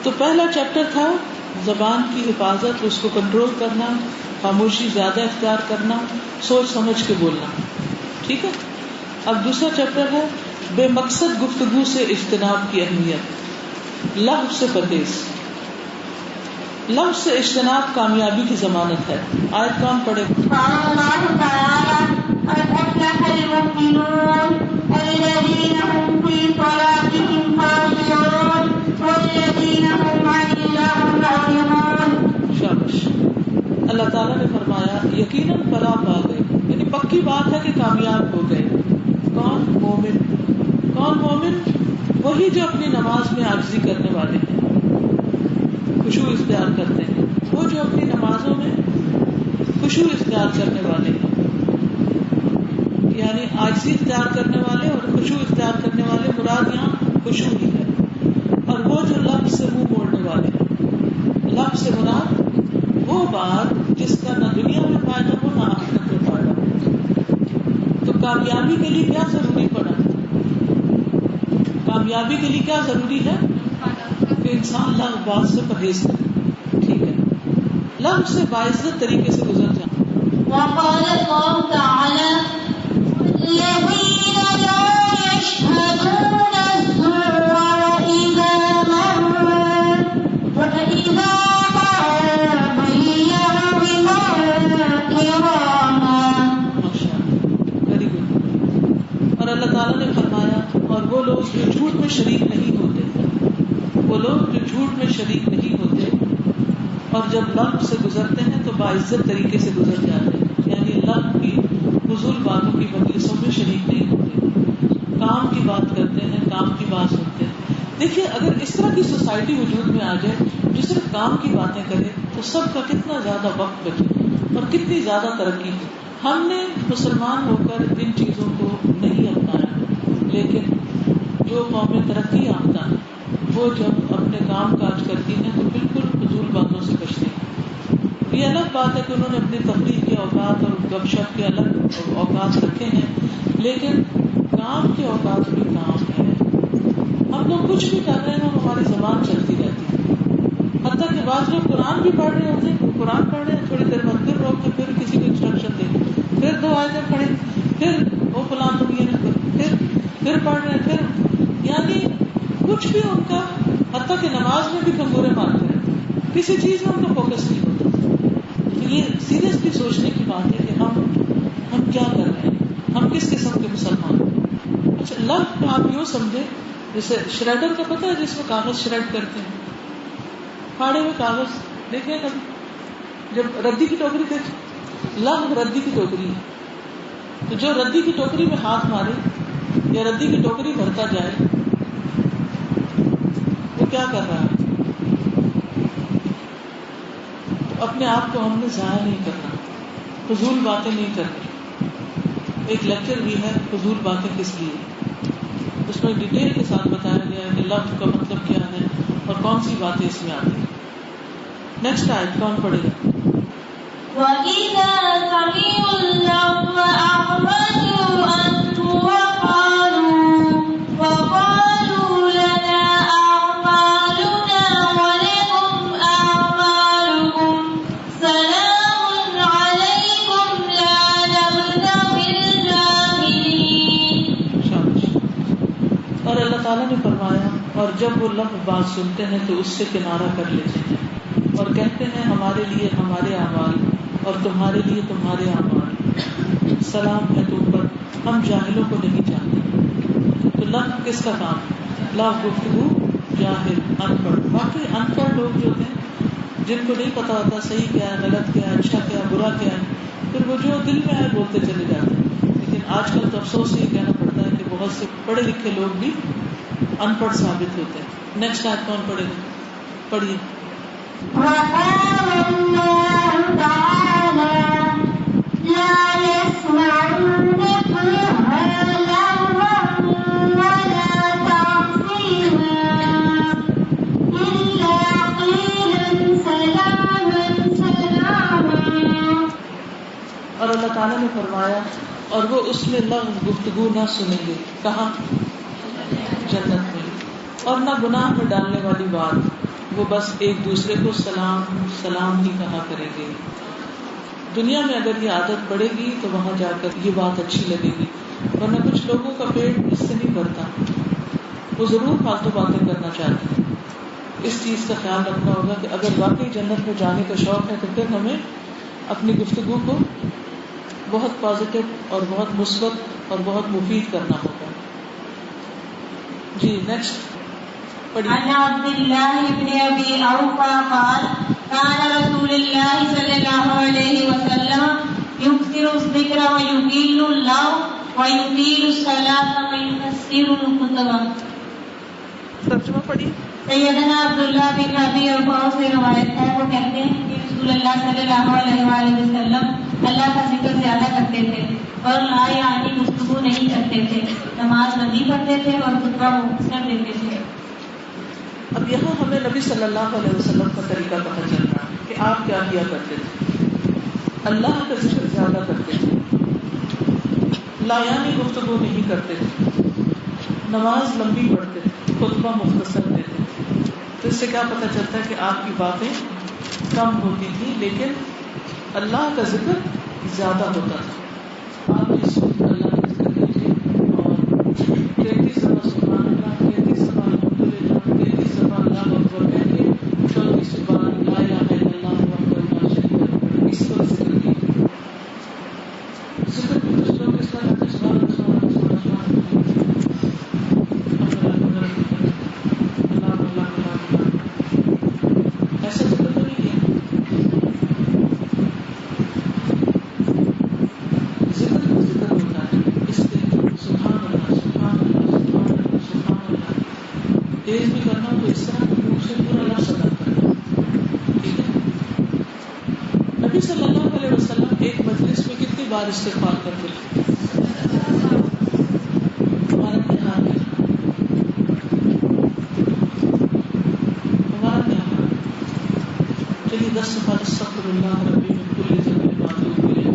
تو پہلا چیپٹر تھا زبان کی حفاظت، اس کو کنٹرول کرنا، خاموشی زیادہ اختیار کرنا، سوچ سمجھ کے بولنا. ٹھیک ہے. اب دوسرا چیپٹر ہے بے مقصد گفتگو سے اجتناب کی اہمیت. لغو سے پرہیز. لغو سے اجتناب کامیابی کی ضمانت ہے. آیت کون پڑھے؟ قال اللہ تعالی قد افلح المؤمنون الذین هم فی صلاتهم خاشعون والذین هم عن اللغو معرضون. شاباش. اللہ تعالیٰ نے فرمایا یقیناً فلاح پا گئے، یعنی پکی بات ہے کہ کامیاب ہو گئے. کون؟ مومن. کون مومن؟ وہی جو اپنی نماز میں عاجزی کرنے والے ہیں، خشوع اختیار کرتے ہیں. وہ جو اپنی نمازوں میں خشوع اختیار کرنے والے ہیں، یعنی عاجزی اختیار کرنے والے اور خشوع اختیار کرنے والے، مراد یہاں خشوع ہی ہے. اور وہ جو لفظ سے منہ موڑنے والے ہیں. لفظ سے مراد وہ بات جس کا نہ دنیا میں فائدہ ہو نہ آخرت میں فائدہ ہو. تو کامیابی کے لیے کیا ضروری پڑا؟ کامیابی کے لیے کیا ضروری ہے کہ انسان لغو بات سے پرہیز کرے. ٹھیک ہے. لغو سے باعزت طریقے سے گزر جائے. وقال اللہ تعالی الذین لا یشهدون الزور وإذا مروا بينوا بما كراما. Very good. اور اللہ تعالیٰ نے فرمایا اور وہ لوگ جو جھوٹ میں شریک نہیں ہوتے، وہ لوگ جو جھوٹ میں شریک نہیں ہوتے اور جب لغو سے گزرتے ہیں تو باعزت طریقے سے گزر جاتے ہیں. یعنی لغو کی فضول باتوں کی مجلسوں میں شریک نہیں ہوتے، کام کی بات کرتے ہیں، کام کی بات سنتے ہیں. دیکھیے اگر اس طرح کی سوسائٹی وجود میں آ جائے جو صرف کام کی باتیں کرے تو سب کا کتنا زیادہ وقت بچے اور کتنی زیادہ ترقی ہو. ہم نے مسلمان ہو کر ان چیزوں کو نہیں اپنایا، لیکن جو قومیں ترقی یافتہ ہیں وہ جب اپنے کام کاج کرتی ہیں تو بالکل فضول باتوں سے بچتی ہیں. یہ الگ بات ہے کہ انہوں نے اپنی تفریح کے اوقات اور گپ شپ کے الگ اوقات رکھے ہیں، لیکن کام کے اوقات بھی کام ہے. ہم لوگ کچھ بھی کر رہے ہیں اور ہماری زبان چلتی رہتی ہے. حتیٰ کہ بعض لوگ قرآن بھی پڑھ رہے ہوتے ہیں، وہ قرآن پڑھ رہے ہیں، تھوڑی دیر بعد پھر روک کے پھر کسی کو انسٹرکشن دیں، پھر 2 آیتیں پڑھیں، پھر وہ فلاں تم یہ نہ کرو، پھر پڑھ رہے ہیں، پھر یعنی کچھ بھی ان کا، حتیٰ کہ نماز میں بھی کنگورے مارتے ہیں، کسی چیز میں ان کا فوکس نہیں ہوتا. تو یہ سیریسلی سوچنے کی بات ہے کہ ہم کیا کر رہے ہیں، ہم کس قسم کے مسلمان ہیں. اچھا لغو کو آپ یوں سمجھے جیسے شریڈر کا پتہ ہے جس میں کاغذ شریڈ کرتے ہیں، پھاڑے ہوئے کاغذ دیکھیں کبھی، جب ردی کی ٹوکری دیکھ، لغو ردی کی ٹوکری ہے. تو جو ردی کی ٹوکری میں ہاتھ مارے یا ردی کی ٹوکری بھرتا جائے وہ کیا کر رہا ہے؟ تو اپنے آپ کو ہم نے ضائع نہیں کرنا، فضول باتیں نہیں کرنی. ایک لیکچر بھی ہے فضول باتیں کس لیے، اس میں ڈیٹیل کے ساتھ بتایا گیا ہے کہ لفظ کا مطلب کیا ہے اور کون سی باتیں اس میں آتی ہیں. نیکسٹ آیت کون پڑھے گا؟ وَإِذَا سَمِعُوا اللَّغْوَ أَعْرَضُوا عَنْهُ وَقَالُوا لَنَا أَعْمَالُنَا وَلَكُمْ أَعْمَالُكُمْ سَلَامٌ عَلَيْكُمْ لَا نَبْتَغِي الْجَاهِلِينَ. شاباش. اور اللہ تعالیٰ نے فرمایا اور جب وہ لفظ بات سنتے ہیں تو اس سے کنارہ کر لیتے ہیں اور کہتے ہیں ہمارے لیے ہمارے اعمال اور تمہارے لیے تمہارے اعمال، سلام ہے تم پر، ہم جاہلوں کو نہیں جانتے. تو لفظ کس کا کام ہے؟ لفظ گفتگو جاہل، ان پڑھ. باقی ان پڑھ لوگ جو ہیں جن کو نہیں پتا ہوتا صحیح کیا ہے، غلط کیا ہے، اچھا کیا ہے، برا کیا ہے، پھر وہ جو دل میں آئے بولتے چلے جاتے ہیں. لیکن آج کل تو افسوس یہ کہنا پڑتا ہے کہ بہت سے پڑھے لکھے لوگ بھی ان پڑھ ثابت ہوتے ہیں. نیکسٹ آیت کون پڑھے گا؟ پڑھیے. وقال الله تعالى لا يسمعون فيها لغوا ولا تأثيما إلا قيلا سلاما سلاما. اور اللہ تعالیٰ نے فرمایا اور وہ اس میں لغو گفتگو نہ سنیں گے. کہاں؟ جنت میں. اور نہ گناہ میں ڈالنے والی بات، وہ بس ایک دوسرے کو سلام سلام ہی کہا کریں گے. دنیا میں اگر یہ عادت پڑے گی تو وہاں جا کر یہ بات اچھی لگے گی، ورنہ کچھ لوگوں کا پیٹ اس سے نہیں بھرتا، وہ ضرور فالتو باتیں کرنا چاہتے ہیں. اس چیز کا خیال رکھنا ہوگا کہ اگر واقعی جنت میں جانے کا شوق ہے تو پھر ہمیں اپنی گفتگو کو بہت پازیٹو اور بہت مثبت اور بہت مفید کرنا ہوگا. جی نیکسٹ پڑھیے. عن عبد الله بن ابي اوفى قال كان رسول الله صلى الله عليه وسلم يكثر الذكر ويقيل اللغو ويطيل الصلاة ويكثر الخطبة. ترجمہ پڑھیے. سیدنا عبداللہ بن ابی اوفا سے روایت ہے، وہ کہتے ہیں کہ رسول اللہ صلی اللہ علیہ وآلہ وسلم اللہ کا ذکر زیادہ کرتے تھے اور لا یعنی گفتگو نہیں کرتے تھے، نماز لمبی پڑھتے تھے اور خطبہ مختصر دیتے تھے. اب یہاں ہمیں نبی صلی اللہ علیہ وسلم کا طریقہ پتہ چل رہا ہے کہ آپ کیا کیا کرتے تھے. اللہ کا ذکر زیادہ کرتے تھے، لا یعنی گفتگو نہیں کرتے تھے، نماز لمبی پڑھتے تھے، خطبہ مختصر دیتے تھے. تو اس سے کیا پتہ چلتا ہے کہ آپ کی باتیں کم ہوتی تھی لیکن اللہ کا ذکر زیادہ ہوتا تھا. آپ اس وقت اللہ کا ذکر کیجیے اور 33 دفعہ سبحان اللہ، 33 دفعہ الحمدللہ، 33 دفعہ اللہ اکبر کہہ کے 34 بار لا الہ الا اللہ وحدہ لا شریک لہ اس پر ذکر کیجیے. ذکر بھی کچھ لوگ اس طرح کرتے سبحان اللہ سبحان اللہ سبحان اللہ ایسا ذکر تو نہیں ہے. ذکر ہوتا ہے اس کے سبحان اللہ سبحان اللہ سبحان اللہ سبحان اللہ تیز بھی کرنا تو اس طرح منہ سے پورا لفظ ادا کرنا. ٹھیک ہے. نبی صلی اللہ علیہ وسلم ایک مجلس میں کتنی بار استغفار کرتے تھے؟ ہمارا کیا حال ہے؟ ہمارا کیا حال ہے؟ چلیے 10 دفعہ استغفر اللہ ربی من کل ذنب واتوب الیہ.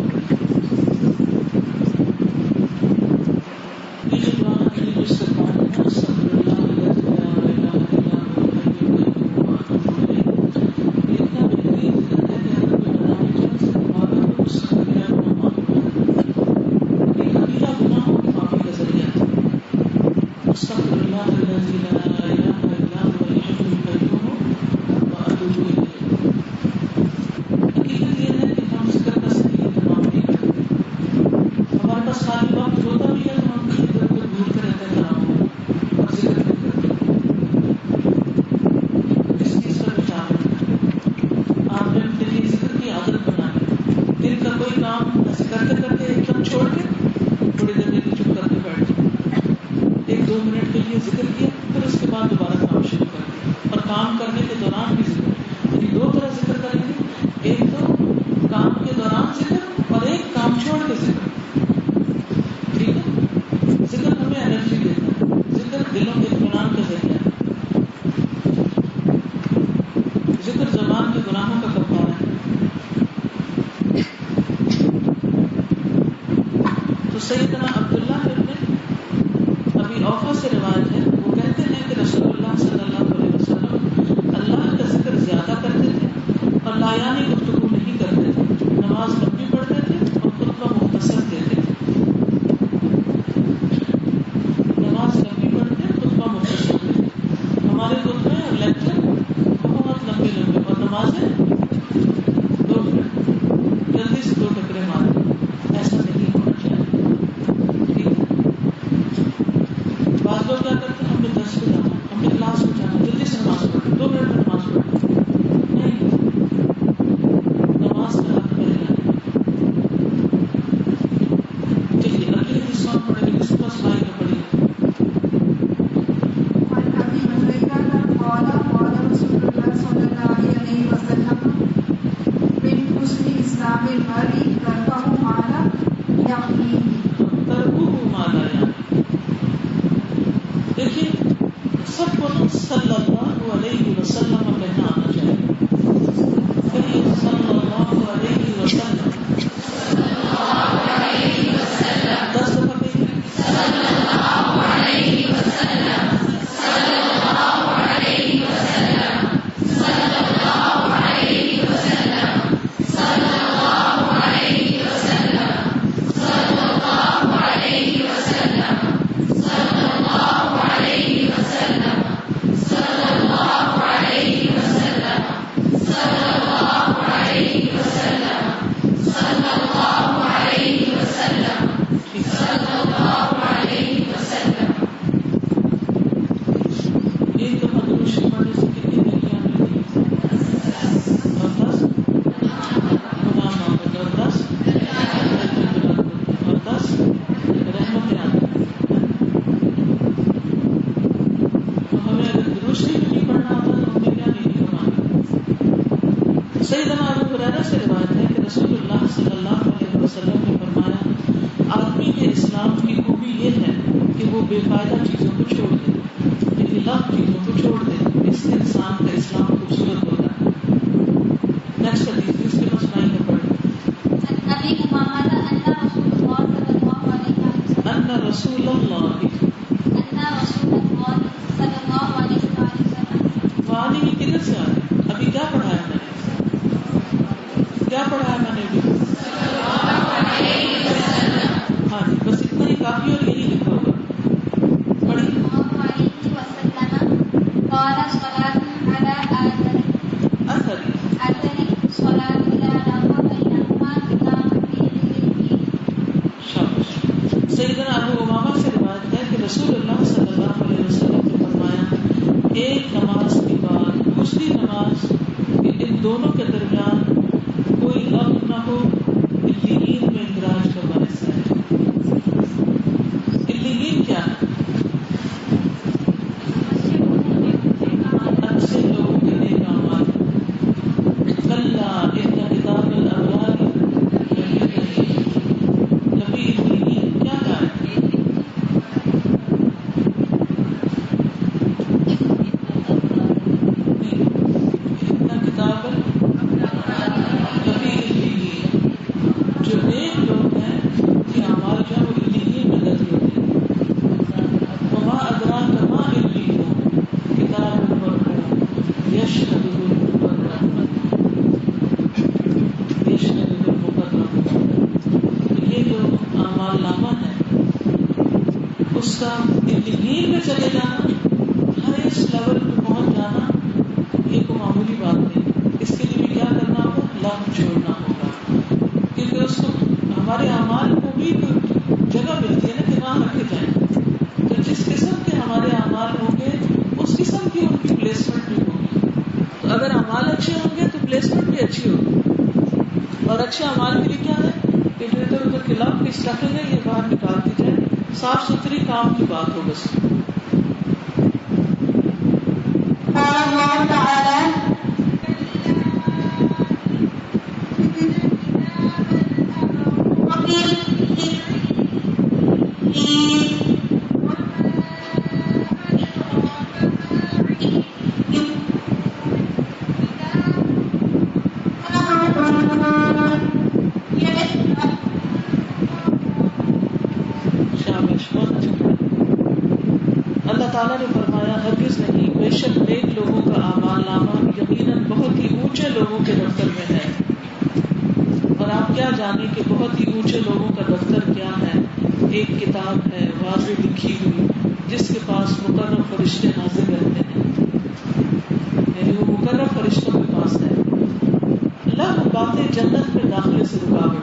یہ جو دعا ہے یہ استغفار ہے استغفر اللہ الذی لا الہ الا هو الحی القیوم واتوب الیہ. یہ اتنا بہترین ذکر ہے کہ اگر کوئی بنانے چاہے استغفار ہے تو اس سے کبیرہ گناہ معاف ہوتا ہے. یہ کبیرہ گناہوں کی معافی کا ذریعہ ہے. استغفر اللہ الذی لا الہ الا هو الحی القیوم واتوب الیہ. حقیقت یہ ہے کہ ہم ذکر کا صحیح اہتمام نہیں کرتے. ہمارے پاس خالی وقت ہوتا بھی ہے تو ہم ادھر ادھر گھومتے رہتے ہیں کاموں اور ذکر نہیں کرتے. اس چیز کا بھی خیال رکھنا. آپ نے اپنے لیے ذکر کی عادت بنانی. دن کا کوئی کام ایسے کرتے کرتے ایک دم چھوڑ کے تھوڑی دیر کے لیے چپ کر کے بیٹھ جائیں، 1-2 منٹ کے لیے ذکر کیا پھر اس کے بعد دوبارہ کام شروع کر دیا. اور کام کرنے کے دوران بھی ذکر، یعنی 2 طرح ذکر کریں گے، ایک تو کام کے دوران ذکر اور ایک کام چھوڑ کے ذکر. ٹھیک ہے. ذکر ہمیں انرجی دیتا ہے، ذکر دلوں کے اطمینان کا ذریعہ ہے، ذکر زبان کے گناہوں کا کفارہ ہے. تو سیدنا عبداللہ ابن ابی اوفا سے روایت ہے، وہ کہتے ہیں کہ رسول اللہ صلی اللہ علیہ وسلم اللہ کا ذکر زیادہ کرتے تھے اور لا یعنی گفتگو نہیں کرتے تھے، نماز لمبی پڑھتے تھے اور خطبہ مختصر دیتے تھے. نماز لمبی پڑھتے خطبہ مختصر دیتے. ہمارے خطبے اور لیکچر بہت لمبے لمبے اور نمازیں 2 منٹ جلدی سے 2 ٹکرے مارے. ایسا نہیں ہونا چاہیے. ٹھیک ہے. بعض لوگ کیا کرتے ہیں ہم نے درس پہ جانا، ہم نے کلاس میں جانا، جلدی سے نماز پڑھیں، 2 منٹ میں نماز پڑھیں. نہیں، سیدنا ابو ہریرہ سے روایت ہے کہ رسول اللہ صلی اللہ علیہ وسلم نے فرمایا آدمی کے اسلام کی خوبی یہ ہے کہ وہ بے فائدہ چیزوں کو چھوڑ دے، خلاف چیزوں کو چھوڑ دے، اس سے انسان کا اسلام خوبصورت ہوتا ہے. نیکسٹ حدیث جس کے مسئلہ ہے پڑھیں. ان رسول اللہ وانی کی کدھر سے آ رہی؟ ابھی کیا پڑھایا میں نے؟ کیا پڑھایا میں نے ابھی؟ ہاں جی، بس اتنا ہی کافی اور یہی لکھا ہوگا. پڑھیں. سیدنا ابو امامہ سے روایت ہے کہ رسول اللہ صلی اللہ علیہ وسلم نے فرمایا ایک نماز کے بعد دوسری نماز کہ ان دونوں کے درمیان کوئی غم نہ ہو علیین میں اندراج کا باعث ہے. علیین کیا ہے؟ اچھے لوگوں کے نیک اعمال. کلا ان کتاب الابرار لفی علیین کیا کہا ہے؟ ان کتاب لفی علیین، جو نیک لوگ ہیں ان کے اعمال جو ہے وہ علیین میں درج ہوتے ہیں. وما ادراک ما علیین کتاب مرقوم یشهده المقربون یہ جو اعمال نامہ ہے اس کا علیین میں چلے جانا، ہائیسٹ لیول پہ پہنچ جانا، یہ کوئی معمولی بات نہیں. اس کے لیے بھی کیا کرنا ہوگا؟ لم چھوڑنا ہوگا، کیونکہ اس کو ہمارے اعمال کو بھی کوئی جگہ ملتی ہے نا کہ وہاں رکھے جائیں. تو جس قسم کے ہمارے اعمال ہوں گے اس قسم کی ان کی پلیسمنٹ بھی ہوگی. تو اگر اعمال اچھے ہوں گے تو پلیسمنٹ بھی اچھی ہوگی. اور اچھے اعمال کے لیے کیا ہے کہ جو ادھر ادھر خلاف کی اسٹفنگ ہے یہ باہر نکال دی جائے، صاف ستھری کام کی بات ہو بس. اللہ تعالیٰ نے فرمایا ہرگز نہیں، بے شک نیک لوگوں کا اعمال نامہ یقیناً بہت ہی اونچے لوگوں کے دفتر میں ہے. اور آپ کیا جانیں کہ بہت ہی اونچے لوگوں کا دفتر کیا ہے؟ ایک کتاب ہے واضح لکھی ہوئی جس کے پاس مقرر فرشتے حاضر رہتے ہیں، یعنی وہ مقرر فرشتوں کے پاس ہے. اللہ باتیں جنت میں داخلے سے رکاوٹ.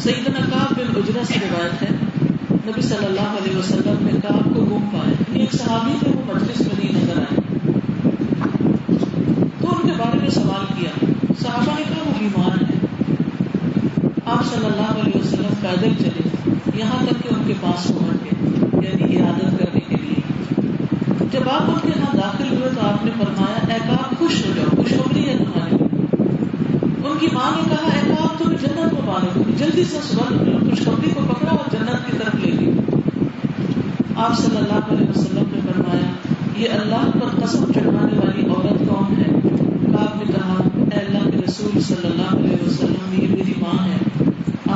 سیدنا کعب بن عجرہ سے روایت ہے نبی صلی اللہ علیہ وسلم نے کعب کو گم پایا. ایک صحابی تھے وہ مجلس میں نہیں نظر آئے تو ان کے بارے میں سوال کیا. صحابہ نے کہا وہ بیمار ہے. آپ صلی اللہ علیہ وسلم پیدل چلے یہاں تک کہ ان کے پاس پہنچ گئے، یعنی عیادت کرنے کے لیے. جب آپ ان کے یہاں داخل ہوئے تو آپ نے فرمایا اے کعب خوش ہو جاؤ، خوشخبری ہے تمہارے لیے. ان کی ماں نے کہا اے کعب تمہیں جنت مبارک ہو، جلدی سے صبح خوشخبری کو پکڑا اور جنت کی طرف لے گئی. آپ صلی اللہ علیہ وسلم نے فرمایا یہ اللہ پر قسم چڑھانے والی عورت کون ہے؟ کعب نے کہا اے اللہ کے رسول صلی اللہ علیہ وسلم یہ میری ماں ہے.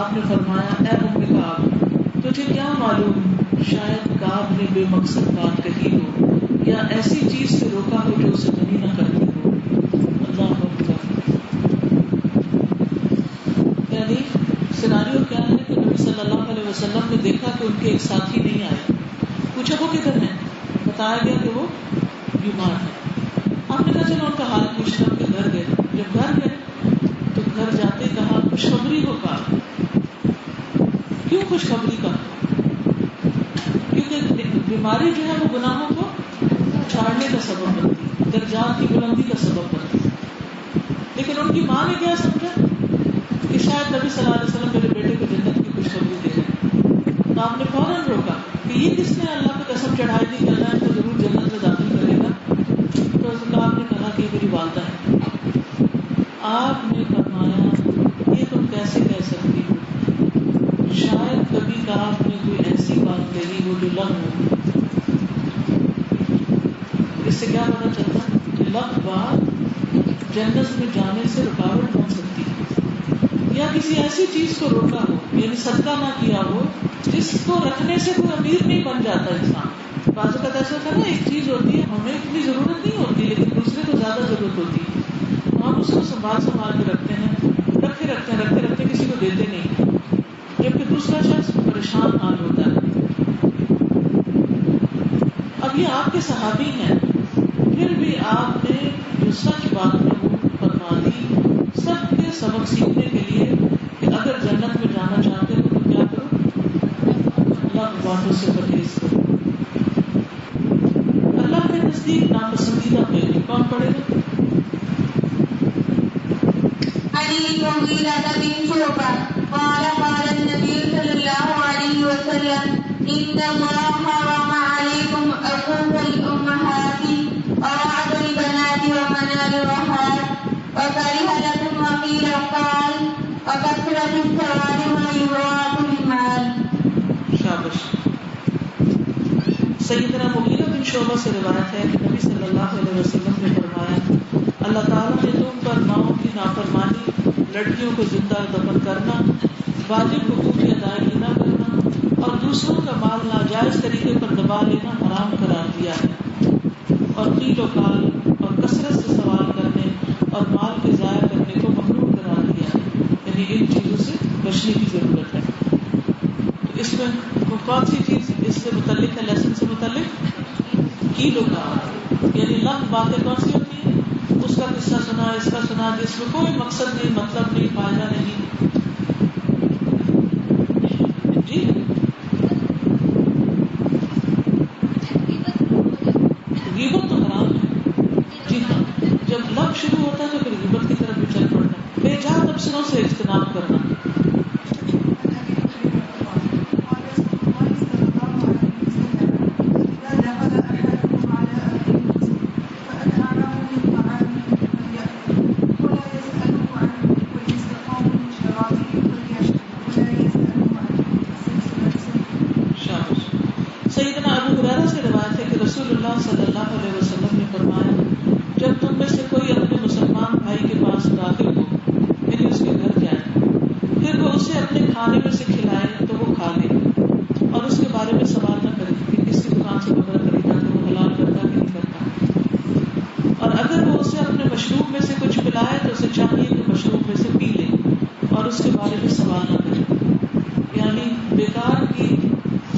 آپ نے فرمایا اے ام کعب تجھے کیا معلوم شاید کعب نے بے مقصد بات کہی ہو یا ایسی چیز سے روکا ہو جو اسے منی نہ کرتی ہو. اللہ علیہ وسلم نے دیکھا کہ ان کے ایک ساتھی نہیں آئے. پوچھا وہ کدھر ہیں؟ بتایا گیا کہ وہ بیمار ہے. آپ نے کہا چلو ان کا حال پوچھ کر کے گھر گئے. جب گھر گئے تو گھر جاتے کہا خوشخبری کو کہا. کیوں خوشخبری کا؟ کیونکہ بیماری جو ہے وہ گناہوں کو جھاڑنے کا سبب بنتی ہے, درجات کی بلندی کا سبب بنتی ہے. لیکن ان کی ماں نے کیا سمجھا کہ شاید نبی صلی اللہ علیہ وسلم میرے بیٹے کو جنت کی خوشخبری دے رہے ہیں. تو آپ نے فوراً روکا کہ یہ کس نے اللہ کو قسم چڑھائی تھی کہ اللہ ان کو ضرور جنت میں داخل کرے گا. تو رسول اللہ آپ نے کہا کہ یہ میری والدہ ہے. آپ نے فرمایا یہ تم کیسے کہہ سکتی ہو؟ شاید کبھی آپ نے کوئی ایسی بات کہی ہو جو لغو ہو. اس سے کیا پتا چلتا ہے؟ لغو بات جنت میں جانے سے رکاوٹ بن سکتی ہے, یا کسی ایسی چیز کو روکا ہو, یعنی صدقہ نہ کیا ہو جس کو رکھنے سے کوئی امیر نہیں بن جاتا انسان. بعض اوقات ایسا ہوتا ہے نا, ایک چیز ہوتی ہے ہمیں اتنی ضرورت نہیں ہوتی لیکن دوسرے کو زیادہ ضرورت ہوتی ہے, ہم اس کو سنبھال کے رکھتے ہیں کسی کو دیتے نہیں, جبکہ دوسرا شخص پریشان حال ہوتا ہے. اب یہ آپ کے صحابی ہیں, پھر بھی آپ نے جو سچ بات ہے وہ فرما دی سب کے سبق سیکھنے کے لیے کہ اگر جنت میں جانا چاہتے ہو تو کیا کرو؟ اللہ کی باتوں سے پرہیز کرو. اللہ کے نزدیک ناپسندیدہ پہلے کون پڑے گا؟ علی مغیرہ بن شعبہ قال قال النبي صلی اللہ علیہ وسلم ان اللہ حرم علیکم عقوق الامہات ووعد البنات ومنال الرحات وکرہ لکم وقیل قال وکثرت السوال وإضاعة المال. شابش. سیدنا مغیرہ بن شعبہ سے روایت ہے کہ نبی صلی اللہ علیہ وسلم نے فرمایا اللہ تعالیٰ نے تم پر ماؤں کی نافرمانی, لڑکیوں کو زندہ دفن کرنا, واجب حقوق کی ادائیگی نہ کرنا اور دوسروں کا مال ناجائز طریقے پر دبا لینا حرام قرار دیا ہے, اور قیل و قال اور کثرت سے سوال کرنے اور مال کے ضائع کرنے کو ممنوع قرار دیا ہے. یعنی ان چیزوں سے بچنے کی ضرورت ہے. تو اس میں کون سی چیز اس سے متعلق ہے؟ لیسن سے متعلق قیل و قال, یعنی لفظ باتیں کون سی ہوتی ہیں؟ اس کا قصہ سنا, اس کا سنا, جس میں کوئی مقصد نہیں, مطلب نہیں, فائدہ نہیں. جی غیبت تو حرام ہے. جی ہاں, جب لفظ شروع ہوتا ہے تو پھر غیبت کی طرف بھی چل پڑنا ہے. بے جا تبصروں سے اجتناب کرنا. سیدنا ابو ہریرہ سے روایت ہے کہ رسول اللہ صلی اللہ علیہ وسلم نے فرمایا جب تم میں سے کوئی اپنے مسلمان بھائی کے پاس داخل ہو, یعنی اس کے گھر جائے, پھر وہ اسے اپنے کھانے میں سے کھلائے تو وہ کھا لے, اور اس کے بارے میں سوال نہ کرے کہ کس کی دکان سے کپڑا خریدا تو وہ حلال کرتا کہ نہیں کرتا, اور اگر وہ اسے اپنے مشروب میں سے کچھ پلائے تو اسے چاہیے کہ مشروب میں سے پی لے اور اس کے بارے میں سوال نہ کرے. یعنی بیکار کی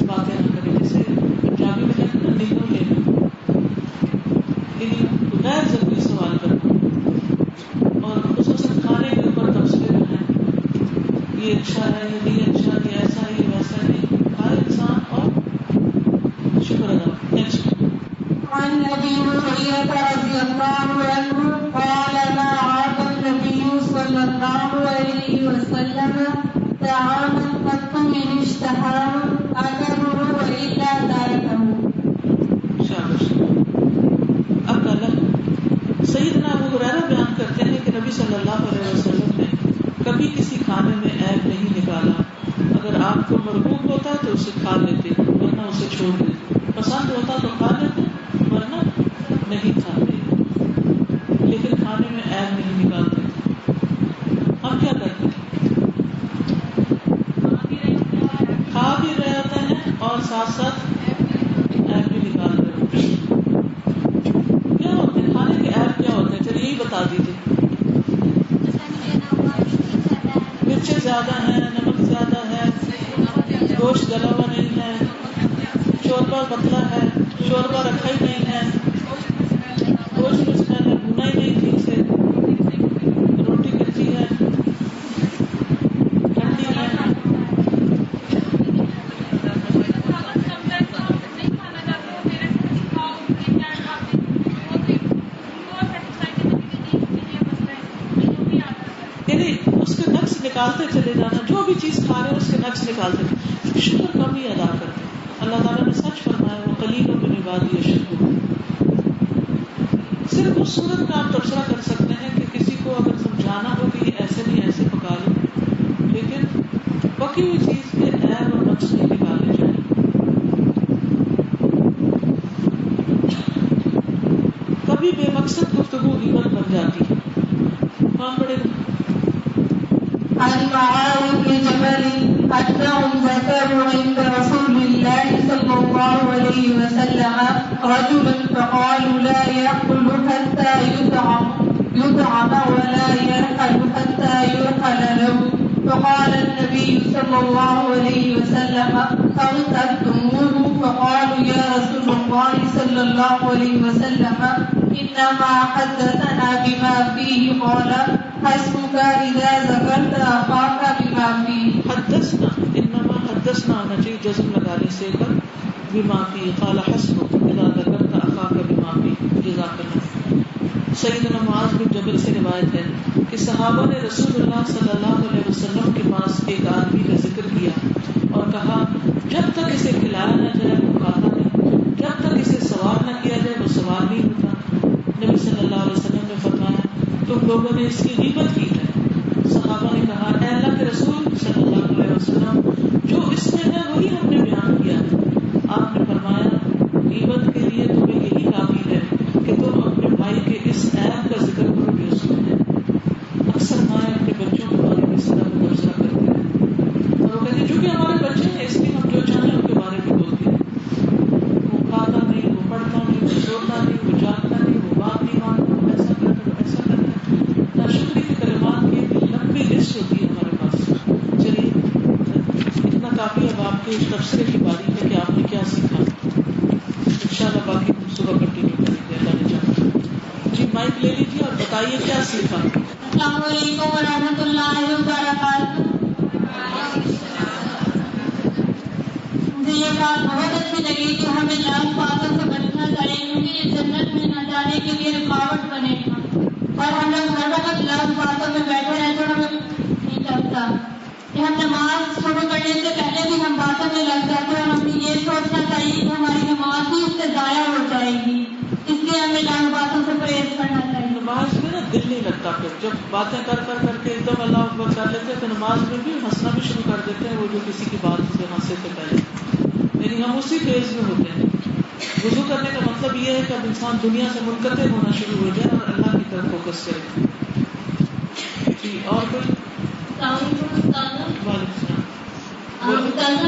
باتیں نہ کرے, جیسے پنجابی میں کہتے ہیں نیلو لینا, یعنی غیر ضروری سوال کرنا, اور خصوصاً کھانے کے اوپر تبصرے جو ہیں یہ اچھا ہے, یہ نہیں اچھا, یہ ایسا ہے, یہ ویسا نہیں, کھائے انسان اور شکر ادا. نیکسٹ. عن ابي هريره رضي الله عنه قال ما عاب النبي صلى الله عليه وسلم طعاما قط من اشتهاه اكله والا تركه. شاباش. اب سیدنا ابو ہریرہ بیان کرتے ہیں کہ نبی صلی اللہ علیہ وسلم نے کبھی کسی کھانے میں عیب نہیں نکالا. اگر آپ کو مرغوب ہوتا تو اسے کھا لیتے, ورنہ اسے چھوڑ دیتے. پسند ہوتا تو کھا لیتے, ورنہ نہیں کھاتے. لیکن کھانے میں عیب نہیں نکالتے. ہم کیا کرتے ہیں؟ کھا بھی رہے ہوتے ہیں اور ساتھ ساتھ عیب بھی نکال رہے ہوتے ہیں. کیا ہوتے ہیں کھانے کے عیب کیا ہوتے ہیں؟ چلیے یہی بتا دیجیے. مرچیں زیادہ ہیں, نمک زیادہ ہے, گوشت گلا ہوا نہیں ہے, شوربہ پتلا ہے, شوربہ رکھا ہی نہیں ہے, گوشت میں سے میں نے بھونا ہی نہیں ٹھیک سے, روٹی کچی ہے, ٹھنڈی ہے. یعنی اس کے نقص نکالتے چلے جانا, جو بھی چیز کھا رہے ہیں اس کے نقص نکالتے چلے, شکر کم ہی ادا کرتے. اللہ تعالیٰ نے سچ فرمایا وہ قلیل من عبادی الشکور. صرف اس صورت میں آپ تبصرہ کر سکتے ہیں کہ کسی کو اگر سمجھانا ہو کہ یہ ایسے نہیں ایسے پکا لو, لیکن پکی ہوئی چیز کے عیب اور نقص نہیں نکالے جائیں. کبھی بے مقصد گفتگو غیبت بن جاتی ہے. کون پڑے گا؟ عن معاذ بن جبل أنهم ذكروا عند رسول الله صلى الله عليه وسلم رجلا فقالوا لا يأكل حتى يطعم ولا يرحل حتى يرحل له, فقال النبي صلى الله عليه وسلم فارتدتموه, فقالوا يا رسول الله صلى الله عليه وسلم إنما حدثنا بما فيه, قال حسبك إذا ذكرت أخاك بما فيه. حدثنا, انما حدثنا ہونا چاہیے جزم لگانے سے کر بما فيه, قال حسبك اذا ذكرت اخاك بما فيه. جزاک اللہ. سیدنا معاذ بن جبل سے روایت ہے کہ صحابہ نے رسول اللہ صلی اللہ علیہ وسلم کے پاس ایک آدمی کا ذکر کیا اور کہا جب تک اسے کھلایا نہ جائے وہ کھاتا نہیں, جب تک اسے سوار نہ کیا جائے وہ سوار نہیں ہوتا. نبی صلی اللہ علیہ وسلم نے فرمایا تم لوگوں نے اس کی غیبت کی ہے. صحابہ نے کہا اے اللہ کے رسول صلی اللہ علیہ وسلم, جو اس میں ہے وہی ہم نے بیان کیا ہے. آپ نے فرمایا غیبت کے لیے تمہیں یہی کافی ہے کہ تم اپنے بھائی کے اس عیب کا ذکر کرو جو اس میں ہے. اکثر مائیں اپنے بچوں کے بارے میں اس طرح تبصرہ کرتے ہیں اور وہ کہتے ہیں چونکہ ہمارے بچے ہیں اس لیے ہم جو چاہیں ان کے بارے میں بولتے ہیں. وہ کھاتا نہیں, وہ پڑھتا نہیں, وہ سوتا نہیں, وہ جاگتا نہیں, وہ بات نہیں مانتا, وہ ایسا کرتا, وہ ایسا کرتا. ناشکری کے کلمات کی ایک لمبی لسٹ ہوتی ہے ہمارے پاس. چلیے اتنا کافی. اب آپ کے تبصرے کی باری ہے کہ آپ نے کیا سیکھا. انشاءاللہ باقی ہم صبح کنٹینیو کریں گے اللہ نے چاہا. جی مائک لے لیجیے اور بتائیے کیا سیکھا. السلام علیکم ورحمۃ اللہ وبرکاتہ. مجھے یہ بات بہت اچھی لگی کہ ہمیں لاکھ باتوں سے بچنا چاہیے کیونکہ یہ جنت میں نہ جانے کے لیے رکاوٹ بنے گا. اور ہم لوگ ہر وقت لاکھ باتوں میں بیٹھے رہتے ہیں, ہمیں نہیں لگتا کہ ہم نماز شروع کرنے سے پہلے بھی ہم باتوں میں لگ جاتے ہیں اور ہمیں یہ سوچنا چاہیے کہ ہماری نماز بھی اس سے ضائع ہو جائے گی. اس لیے ہمیں لاکھ باتوں سے پرہیز کرنا چاہیے. نماز میں نا دل نہیں لگتا. پھر جب باتیں کر کے ایک دم اللہ اکبر کر لیتے ہیں تو نماز میں بھی ہنسنا بھی شروع کر دیتے ہیں, وہ جو کسی کی بات سے ہنسے سے پہلے. یعنی ہم اسی فیز میں ہوتے ہیں. وضو کرنے کا مطلب یہ ہے کہ اب انسان دنیا سے منقطع ہونا شروع ہو جائے اور اللہ کی طرف فوکس کرے. جی اور کوئی. وعلیکم السلام.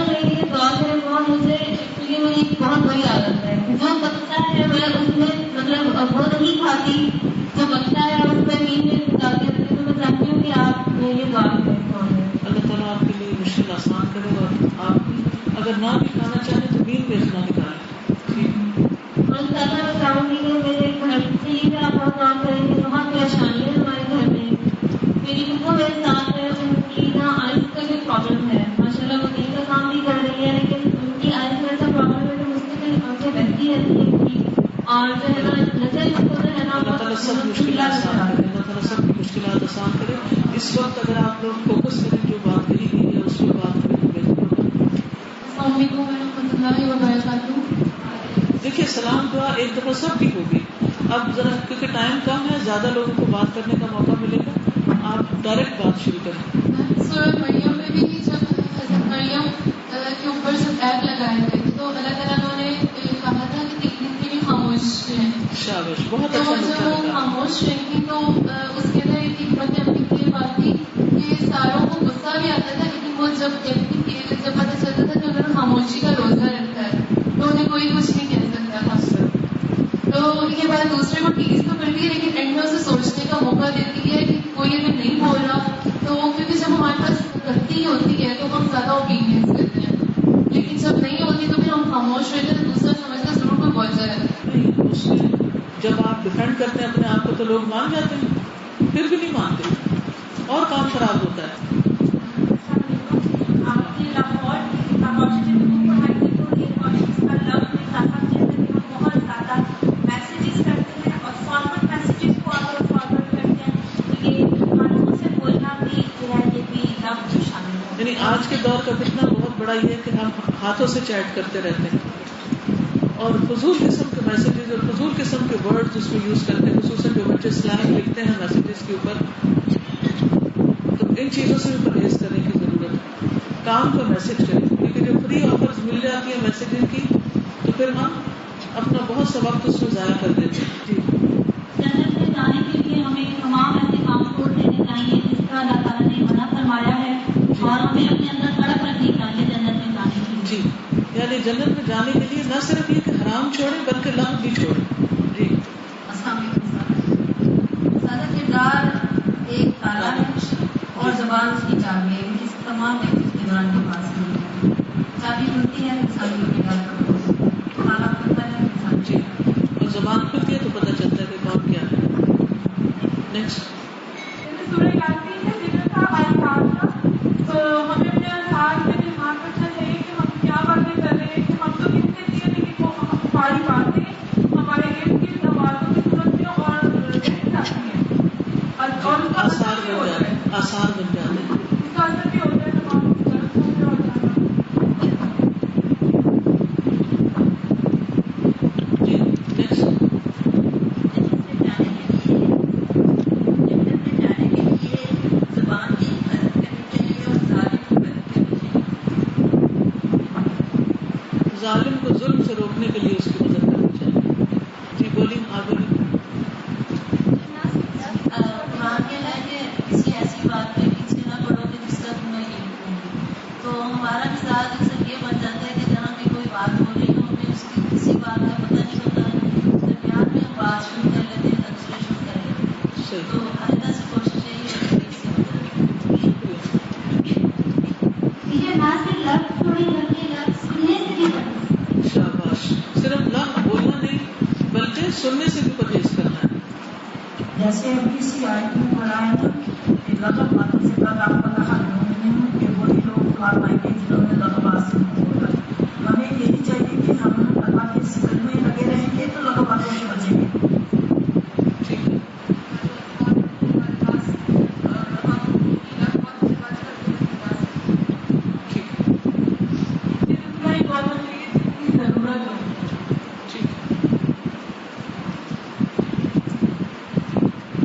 میری دعا کرے وہ مجھے ایکچولی میری بہت بڑی عادت ہے. جو بچتا ہے میں اس میں مطلب وہ نہیں کھاتی, جو بچتا ہے اس میں نیند جاتی رہتی. تو میں چاہتی ہوں کہ آپ میری دعا کریں. اللہ تعالیٰ آپ کے لیے مشکل آسان کرے اور آپ اگر نہ بھی کھانا چاہیں تو نیند بھی اتنا نکالیں. میں چاہوں گی کہ میرے گھر سے ہی آپ بہت کام کریں گے. بہت پریشانی ہے ہمارے گھر میں. میری بہت میرے ساتھ ہے, ان کی نا آئس کا بھی پرابلم ہے. ماشاء اللہ وہ دن کا کام بھی کر رہی ہے لیکن ان کی آئس کا ایسا پرابلم ہے کہ مجھ سے آنکھیں بہتی رہتی ہیں ان کی. اور جو ہے نا نظر جو ہے نا اللہ تعالیٰ سب مشکلات آسان کرے. اللہ تعالیٰ سب کی مشکلات آسان کرے. اس وقت اگر آپ لوگ فوکس کریں جو بات کہی گئی ہے اس پہ بات کریں تو بہتر ہوگا. السلام علیکم ورحمۃ اللہ وبرکاتہ. دیکھیے سلام دعا ایک دفعہ سب کی ہوگی. اب ذرا کیونکہ ٹائم کم ہے, زیادہ لوگوں کو بات کرنے کا موقع ملے گا. آپ ڈائریکٹ بات شروع کریں. سورہ مریم میں بھی جب حضرت مریم کے اوپر جب ایپ لگائے گئے تو اللہ تعالیٰ نے کہا تھا کہ 3 دن کے لیے خاموش رہیں. شاباش, بہت تو اچھا. جب وہ خاموش رہی تو اس کے اندر ایک حکمت عملی کی یہ بات تھی کہ ساروں کو غصہ بھی آتا تھا لیکن وہ جب پتہ چلتا تھا کہ اگر خاموشی کا روزہ رکھتا ہے تو انہیں کوئی کچھ نہیں کہہ سکتا تھا. تو یہ بات دوسرے کو ٹیز تو کرتی ہے لیکن اینڈ میں اسے سوچنے کا موقع دیتی ہے کہ کوئی اگر نہیں بول رہا تو کیونکہ جب ہمارے پاس غلطی ہوتی ہے تو ہم زیادہ اوپینینس کرتے ہیں. آپ ڈیفینڈ کرتے ہیں اپنے آپ کو تو لوگ مان جاتے ہیں، پھر بھی نہیں مانتے اور کام خراب ہوتا ہے. آپ کی اپارچونیٹی کو پڑھائی کی تو یہ کوشش کا لفظ میں ساتھ جیسے کہ ہم بہت زیادہ میسیجز کرتے ہیں اور فارورڈ میسیجز کو اگر فارورڈ کرتے ہیں تو یہ قانون سے بولنا بھی جو ہے یہ بھی لفظ شامل ہے. یعنی آج کے دور کا فتنہ بہت بڑا یہ ہے کہ ہم ہاتھوں سے چیٹ کرتے رہتے ہیں اور فضول قسم کے میسیجز اور فضول قسم کے ورڈز اس میں یوز کرتے ہیں، خصوصاً جو بچے سلینگ لکھتے ہیں میسیجز کے اوپر. تو ان چیزوں سے بھی پرہیز کرنے کی ضرورت ہے. کام کا میسج کریں، کیونکہ جو فری آفرز مل جاتی ہیں میسیجز کی تو پھر ہم اپنا بہت سا وقت اس میں ضائع کر دیتے ہیں. جی جنت میں جانے کے لیے ہمیں تمام ایسے کام چھوڑ دینے چاہیے جس کا اللہ تعالیٰ نے منع فرمایا ہے اور ہمیں اپنے اندر کڑک رکھنی چاہیے جنت میں جانے کے لیے. جی یعنی جنت میں جانے کے لیے نہ صرف یہ کہ حرام چھوڑیں بلکہ لغو بھی چھوڑیں. جی السلام علیکم. سادہ کردار ایک تالا ہے اور زبان اس کی چابی ہے، اس تمام کردار کے پاس ہے. چابی کھلتی ہے انسان کی کردار کا تالا کھلتا ہے انسان. جی اور زبان کھلتی ہے تو پتہ چلتا ہے کہ کون کیا ہے. نیکسٹ سورہ یاسین کا ذکر تھا آیات کا، تو ہمیں اپنے الفاظ میں دھیان رکھنا چاہیے کہ ہم کیا باتیں کر رہے ہیں کہ ہم تو کہتے ہیں لیکن وہ ہماری باتیں ہمارے ارد گرد آوازوں کی صورت میں اور رہ جاتی ہیں اور اس کا اثر بھی ہوتا ہے، آثار بن جاتے ہیں. اس کا اثر بھی ہوتا ہے تمام غلطوں میں ہو جانا. جی نیکسٹ زبان کی مدد کرنی چاہیے اور ظالم کی مدد کرنی چاہیے. ظالم کو ظلم سے روکنے کے لیے اس کی مدد کرنی چاہیے. جی بولیے آپ بولیے. قرآن کہتا ہے کہ کسی ایسی بات کے پیچھے نہ پڑو کہ جس کا تمہیں یہ نہیں. تو ہمارا مزاج اکثر یہ بن جاتا ہے کہ جہاں بھی کوئی بات ہو رہی ہے ہمیں اس کی کسی بات کا پتہ نہیں ہوتا، درمیان میں ہم بات شروع کر لیتے ہیں، تبصرے شروع کر لیتے ہیں. صحیح تو آئندہ سے کوشش یہی ہے کہ اس سے مدد یہ نہ صرف لفظ چھوڑے بلکہ لفظ سننے سے بھی پڑھیں. شاباش. صرف لفظ بولنا نہیں بلکہ سننے سے بھی پرہیز کرنا ہے. جیسے اب کسی آیت میں پڑھا ہے نا کہ لغو باتوں سے آپ کا کہا ہوں کہ وہی لوگ پائیں گے جنہوں نے لغو بات سے ہوگا. ہمیں یہی چاہیے کہ ہم اللہ کے ذکر میں لگے رہیں گے تو لغو باتوں سے بچیں گے. ٹھیک ہے. ٹھیک ہے. ضرورت ہو. ٹھیک ہے.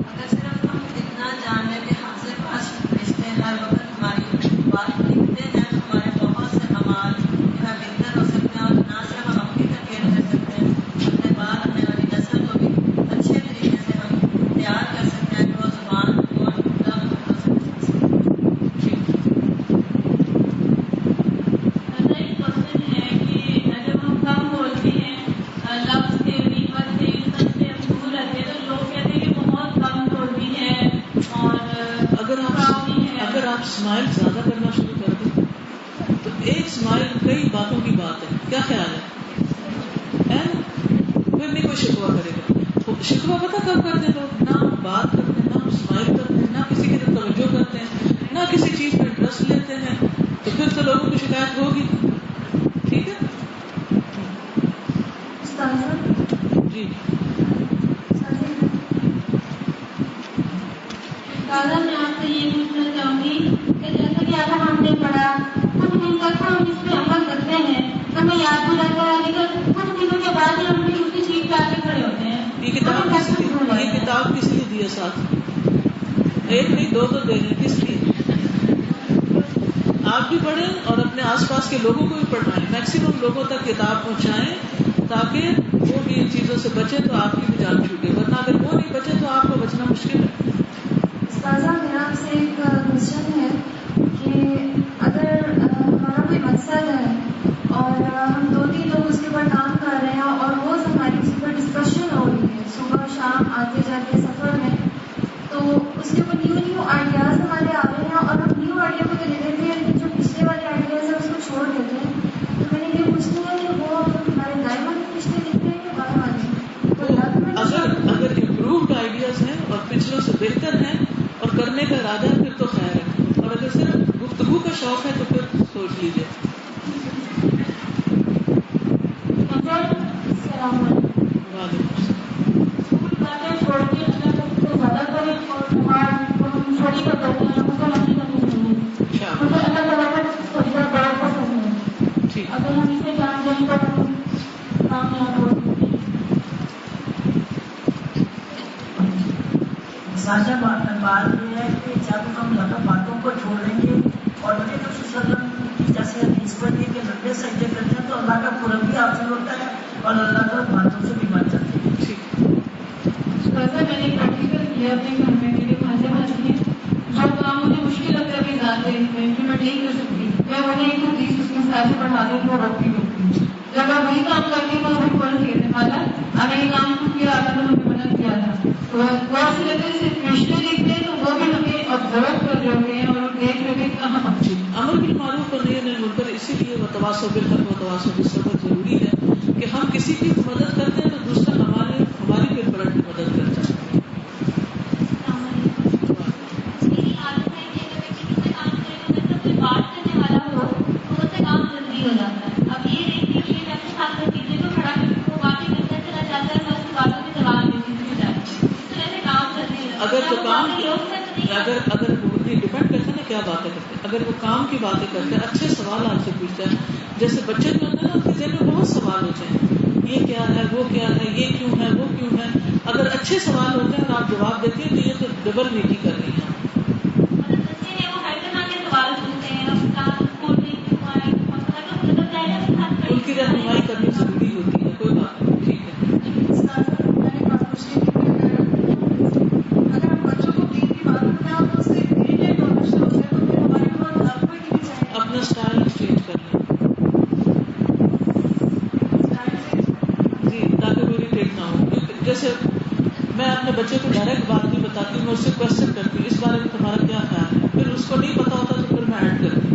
اگر صرف ہم اتنا جان لیں کہ ہم سے پاس رشتے ہر وقت ہماری بات لکھتے ہیں تو ہمارے بہت سے اعمال جو ہے بہتر ہو سکتے ہیں اور نہ صرف ہم اپنی تربیت کر سکتے ہیں، اپنے بعد آنے والی نسل کو بھی اچھے طریقے سے ہم تیار کر سکتے ہیں کہ وہ زبان اور لفظ سے بچ سکتے ہیں. ٹھیک ہے. ایک کوشچن ہے کہ جب ہم کم بولتے ہیں لفظ سے غیبت سے عزت سے ہم دور رہتے ہیں تو لوگ کہتے ہیں کہ بہت کم بولتی ہے اور اگر آپ اسمائل زیادہ کرنا شروع کر دیں تو ایک اسمائل کئی باتوں کی بات ہے. کیا خیال ہے نا؟ پھر نہیں کوئی شکوہ کرے گا. شکوہ پتہ کب کرتے ہیں لوگ؟ نہ ہم بات کرتے ہیں، نہ ہم اسمائل کرتے ہیں، نہ کسی کی طرف توجہ کرتے ہیں، نہ کسی چیز میں انٹرسٹ لیتے ہیں، تو پھر تو لوگوں کی شکایت ہوگی. ٹھیک ہے. جی دادا میں آپ سے یہ پوچھنا چاہوں گی کہ جیسے کہ اگر ہم نے پڑھا کچھ دن تک ہم اس پہ عمل کرتے ہیں ہمیں یاد بھی رہتا ہے، لیکن کچھ دنوں کے بعد ہی ہم بھی اسی چیز پہ آگے کھڑے ہوتے ہیں. یہ کتاب کس لیے دی ہے ساتھ؟ ایک نہیں دو دے دیں. کس لیے؟ آپ بھی پڑھیں اور اپنے آس پاس کے لوگوں کو بھی پڑھائیں. میکسیمم لوگوں تک کتاب پہنچائیں تاکہ وہ بھی ان چیزوں سے بچیں تو آپ کی بھی جان چھوٹے، ورنہ اگر وہ نہیں بچے تو آپ کو بچنا مشکل ہے. استاذہ میرا آپ سے ایک کوشچن ہے کہ اگر ہمارا کوئی مقصد ہے اور ہم 2-3 لوگ اس کے اوپر کام کر رہے ہیں اور روز ہماری اس پر ڈسکشن ہو رہی ہے صبح شام آتے جاتے سفر میں، تو اس کے اوپر نیو آئیڈیاز ہمارے آ رہے ہیں اور ہم نیو آئیڈیا کو تو لے لیتے ہیں لیکن جو پچھلے والے آئیڈیاز ہیں اس کو چھوڑ دیتے ہیں. تو میں نے یہ پوچھنا ہے کہ وہ ہمارے دائیں والے پچھلے لکھتے ہیں یا بائیں والے؟ اگر بہتر ہیں اور کرنے کا ارادہ ہے پھر تو خیر ہے، اور اگر صرف گفتگو کا شوق ہے تو پھر سوچ لیجیے. السلام علیکم. وعلیکم السلام. باتیں چھوڑ کے اللہ زیادہ کریں اور چھوٹی کو کرتے ہیں مجھے نہیں کرنی چاہیے. مجھے اللہ تعالیٰ کا سجدہ بہت پسند ہے. ٹھیک. اگر ہم اسے جان دیں تو ہم کامیاب ہو سکتے ہیں. سازا بات یہ ہے کہ جب ہم غلط باتوں کو چھوڑیں گے اور نبی صلی اللہ علیہ وسلم کی جیسے حدیث پر یہ کہ لمبے سجدے کرتے ہیں تو اللہ کا قرب بھی حاصل ہوتا ہے اور اللہ کا باتوں سے بھی بچ جاتے ہیں. ویسے میں نے پریکٹیکل کیا اپنے گھر میں میرے بھانجے بھانجی ہیں. جو کام مجھے مشکل لگتا ہے کہ ذات امپلیمنٹ نہیں کر سکتی میں انہیں ایک حدیث اس کے ساتھ پڑھا دیتی ہوں روکتی ہوتی. جب میں وہی کام کرتی ہوں تو وہ فوراً کہتے ہیں خالہ ہم یہ کام کیا آتا تو ہمیں منع کیا تھا. تو وہ ایسے لگتے ہیں صرف رشتے دیکھتے ہیں تو وہ بھی ہمیں آبزرو کر رہے ہوتے ہیں اور دیکھ رہے ہیں کہاں پہنچے. امر بالمعروف اور نہی عن المنکر اسی لیے وتواصوا بالحق وتواصوا بالصبر ضروری ہے کہ ہم کسی کی مدد کرتے ہیں تو دوسرا ہماری پھر پلٹ کے مدد کرتا ہے. میری عادت ہے کہ اگر میں کسی سے کام کرے تو جیسے کوئی بات کرنے والا ہو تو اس سے کام جلدی ہو جاتا ہے. اب یہ دیکھتے کہ میں اپنے ساتھ میں پیچھے کو کھڑا کر کے وہ باتیں کرتا چلا جاتا ہے میں اس کی باتوں کے جواب دیتی چلی جاتی ہوں. اس طرح سے کام جلدی ہو جاتا ہے. اگر وہ ڈیپینڈ کرتا ہے نا کیا باتیں کرتے ہیں. اگر وہ کام کی باتیں کرتے ہیں اچھے سوال آپ سے پوچھتا ہے. جیسے بچے جو ہوتے ہیں نا ان کے ذہن میں بہت سوال ہوتے ہیں یہ کیا ہے وہ کیا ہے یہ کیوں ہے وہ کیوں ہے. اگر اچھے سوال ہوتے ہیں اور آپ جواب دیتے ہیں تو یہ تو ڈبل نیکی کر رہی ہیں. ان کی رہنمائی کرنی ضروری ہوتی ہے. کوئی بات نہیں ٹھیک ہے. اگر ہم بچوں کو دین کی بات کرتے ہیں تو اس سے امیڈیٹ نالج ہوتا ہے تو پھر ہماری بات آپ کو ہی نہیں چاہیے. اپنا اسٹائل چینج کر لیں جی تاکہ وہ اریٹیٹ نہ ہو. کیونکہ جیسے میں اپنے بچے کو ڈائریکٹ بات نہیں بتاتی میں اس سے کوشچن کرتی ہوں اس بارے میں تمہارا کیا خیال ہے. پھر اس کو نہیں پتا ہوتا تو پھر میں ایڈ کرتی ہوں.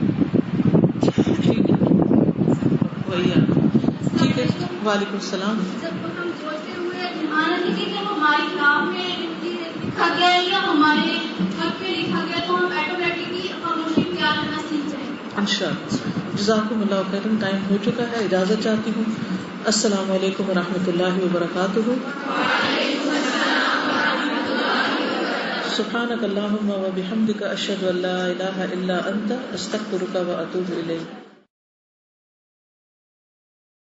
ٹھیک ہے وہی آپ ٹھیک ہے. وعلیکم السلام. جب ہم سوچتے ہوئے دھیان رکھیں کہ جب ہماری کام میں لکھا گیا ہے یا ہمارے خط پہ لکھا گیا تو ہم ایٹومیٹکلی خاموشی اختیار کرنا سیکھ جائیں گے. انشاءاللہ. جزاکم اللہ خیرا. ٹائم ہو چکا ہے. اجازت چاہتی ہوں. السلام علیکم ورحمۃ اللہ وبرکاتہ. سبحانک اللہم وبحمدک اشہد ان لا الہ الا انت استغفرک واتوب الیک.